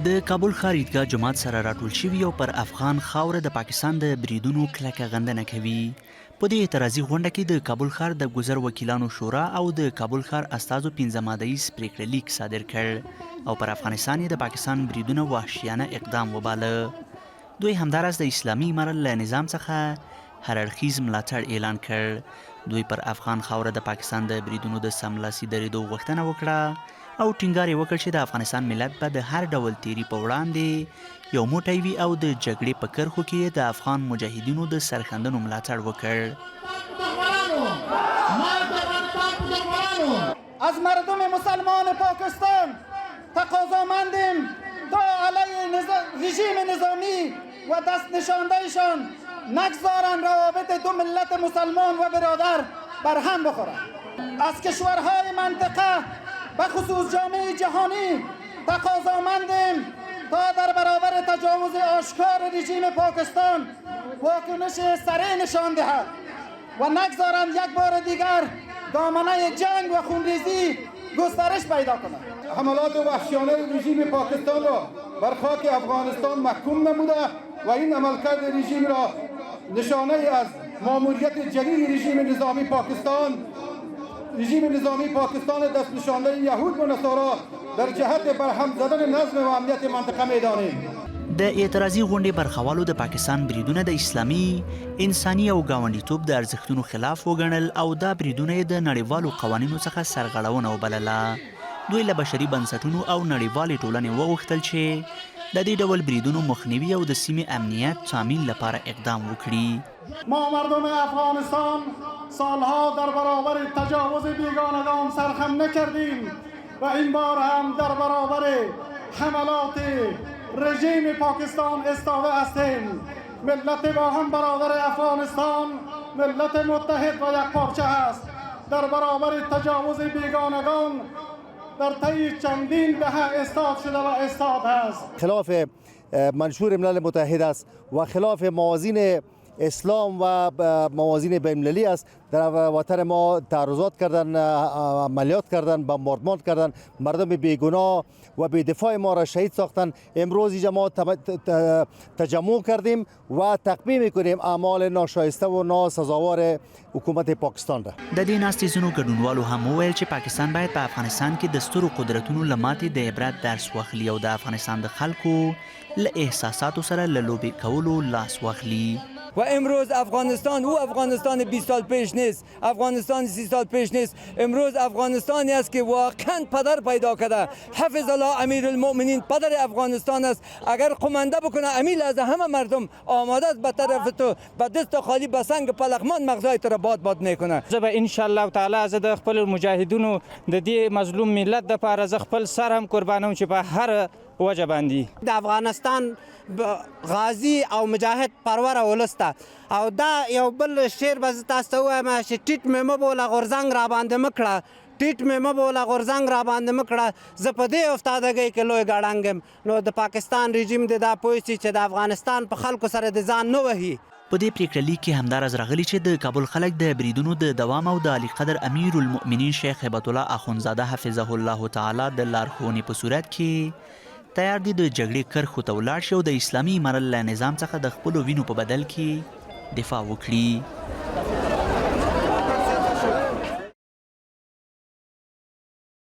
د کابل ښار عیدګاه جومات سره راټول شوي او پر افغان خاوره د پاکستان د بریدونو کلکه غندنه کوي. په دې اعتراضي غونډه کې د کابل ښار د ګذر وکیلانو شورا او د کابل ښار استازو 15 مادهیز پریکړه لیک صادر کړ او پر افغانستان د پاکستان بریدونه وحشیانه اقدام وباله. دوی همداراز د اسلامي امارت له نظام څخه هر اړخیز ملاتړ اعلان کړ. دوی پر افغان خاوره د پاکستان د بریدونو د سملاسي درېدو غوښتنه وکړه او ټینګار یې وکړ چې د افغانستان ملت به د هر ډول تیري په وړاندې یو موټی وي او د جګړې په کرښو کې د افغان مجاهدینو د سرښندنو ملاتړ وکړ. از مردم مسلمان پاکستان تقاضامندیم تا علیه رژیم نظامی و دست نشاندهشان نگذارن روابط دو ملت مسلمان و برادر بر هم بخورند. از کشورهای منطقه بخصوص جامعه جهانی تقاضامندیم تا در برابر تجاوز آشکار رژیم پاکستان واکنش سریع نشان دهد و نگذارند یک بار دیگر دامنه جنگ و خونریزی گسترش پیدا کند. حملات وحشیانه رژیم پاکستان را بر خاک افغانستان محکوم نموده و این عملکرد رژیم را نشانه از ماموریت جلیل رژیم نظامی پاکستان دست نشانده یهود و نصارا در جهت برهم زدن نظم و امنیت منطقه میدانیم. د اعتراضي غونډې برخوالو د پاکستان بریدونه د اسلامي، انساني او ګاونډیتوب د ارزښتونو خلاف وګڼل او دا بریدونه یې د نړیوالو قوانینو څخه سرغړونه وبلله. دوی له بشري بنسټونو او نړیوالې ټولنې وغوښتل چې د دې ډول بریدونو مخنیوي او د سیمې امنیت تامین لپاره اقدام وکړي. ما مردم افغانستان سالها در برابر تجاوز بیگانگان سرخم نکردیم و این بار هم در برابر حملات رژیم پاکستان استاوه هستیم. ملت با هم برادر افغانستان ملت متحد و یکپارچه است. در برابر تجاوز بیگانگان در طی چندین دهه استاد شده و استاد است. خلاف منشور ملل متحد است و خلاف موازین اسلام و موازین بین‌المللی است. در وطن ما تعرضات کردن، عملیات کردن، بمباردمان کردن، مردم بیگناه و بی‌دفاع ما را شهید ساختن. امروز اینجا ما تجمع کردیم و تقبیح میکنیم اعمال ناشایسته و ناسزاوار حکومت پاکستان را. د دې ناستې ځینو ګډونوالو هم وویل چې پاکستان باید په افغانستان کې د سترو قدرتونو له ماتې د عبرت درس واخلي او د افغانستان د خلکو له احساساتو سره له لوبې کولو لاس واخلي. و امروز افغانستان او افغانستان 20 سال پیش نیست، افغانستان 30 سال پیش نیست. امروز افغانستانی است که واقعا پدر پیدا کرده. حفظ الله امیرالمؤمنین پدر افغانستان است. اگر قمنده بکنه امیل از همه مردم آماده است به طرف تو به دست خالی به سنگ پلخمان مغزای تو را باد میکنه. زه به ان شاء الله تعالی زه د خپل مجاهدونو د دې مظلوم ملت د پاره ز خپل سر هم قربانوم چې په هر وجه باندې د افغانستان غازی او مجاهد پرور ولسته او دا یو بل شعر به تاسو ته وایم چې ټیټ مې مبوله غورځنګ را باندې مکړه ټیټ مې مبوله غورځنګ را باندې مکړه. زه په دې افتادګۍ کې لوی ګړنګ نو د پاکستان رژیم د دا پوه شي چې د افغانستان په خلکو سره د ځان نه وهي. په دې پریکړه لیک کې همداراز راغلي چې د کابل خلک د بریدونو د دوام او د عالی قدر امیرالمؤمنین شیخ هیبت الله اخوندزاده حفظه الله تعالی د لارښوونې په صورت کې تیار دي د جګړې کرښو ته ولاړ شي او د اسلامي امارت له نظام څخه د خپلو وینو په بدل کې دفاع وکړي.